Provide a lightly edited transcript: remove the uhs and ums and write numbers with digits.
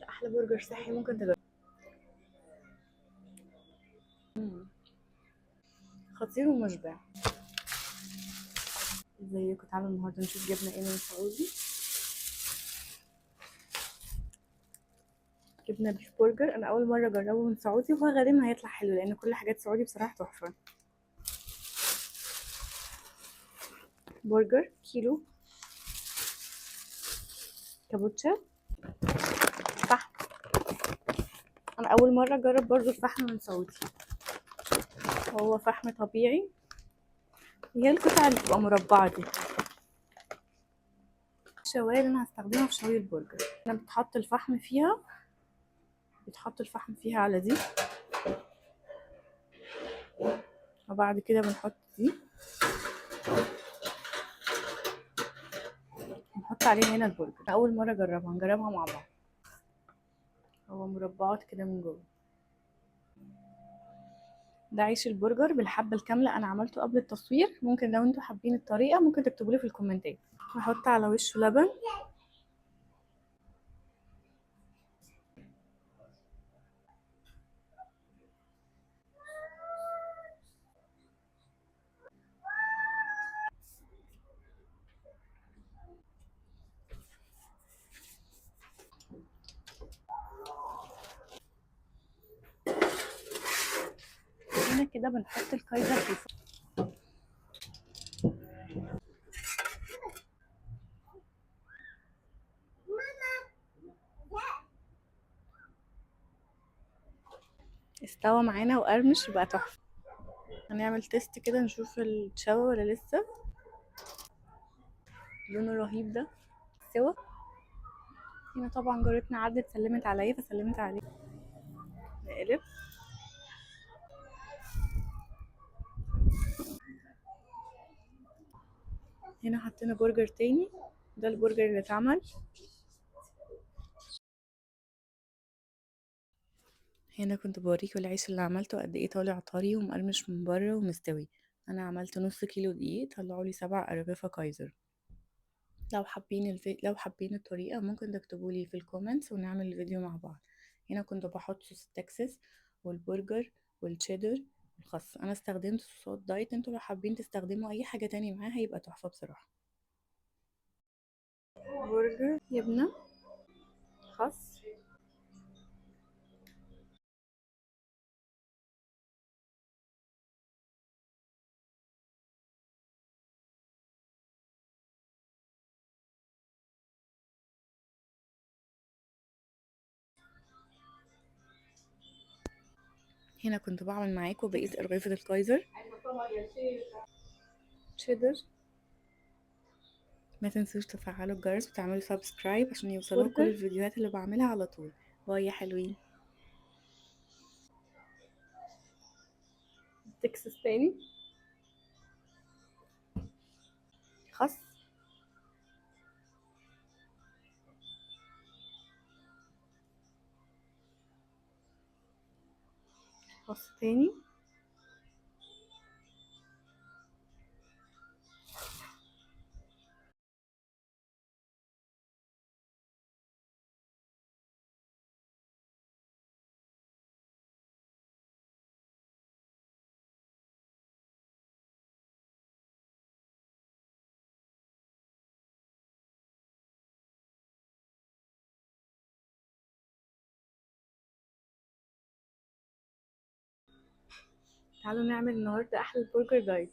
احلى برجر صحي ممكن تجربه. خطير ومشبع. ازيكم؟ تعالوا النهارده نشوف جبنا ايه من سعودي. جبنا بيف برجر، انا اول مره اجربه من سعودي، وهو غالبا هيطلع حلو لان كل حاجات سعودي بصراحه تحفه. برجر كيلو، كابوتشا، فحم. انا اول مره اجرب برضو الفحم من سعودي. هو فحم طبيعي، هي القطع اللي بتبقى مربعه دي. الشوايه اللي انا هستخدمها في شوي البرجر، انا بتحط الفحم فيها، على دي، وبعد كده بنحط دي، نحط عليه هنا البرجر. أنا اول مره اجربها، هنجربها مع بعض. هو مربعات كده من جوه. ده عيش البرجر بالحبه الكامله، انا عملته قبل التصوير، ممكن لو انتوا حابين الطريقه ممكن تكتبوا لي في الكومنتات. هحط على وشه لبن. هنا كده بنحط الكايزر في الفرن. استوى معانا وقرمش بقى تحفه. هنعمل تيست كده نشوف الشوى ولا لسه. لونه رهيب ده. سوا. هنا طبعا جارتنا عدت سلمت عليا فسلمت عليه. نقلب. هنا حطينا برجر تاني، ده البرجر اللي اتعمل. هنا كنت بوريكم العيش اللي عملته قد ايه طالع طري ومقرمش من بره ومستوي. انا عملت نص كيلو دقيق، طلعوا لي 7 ارغفه كايزر. لو حابين الطريقه ممكن تكتبوا لي في الكومنتس ونعمل الفيديو مع بعض. هنا كنت بحط صوص تكساس والبرجر والتشيدر والخس. انا استخدمت صوصات دايت، انتوا لو حابين تستخدموا اي حاجه تاني معاها هيبقى تحفه بصراحه. برجر، جبنه، خس. هنا كنت بعمل معاكم بقيه ارغفه الكايزر. تشيدر. ما تنسوش تفعلوا الجرس وتعملوا سبسكرايب عشان يوصلوا كل الفيديوهات اللي بعملها على طول. باي يا حلوين. تكساس تاني، خس، خس تاني. تعالوا نعمل النهارده احلى برجر دايت.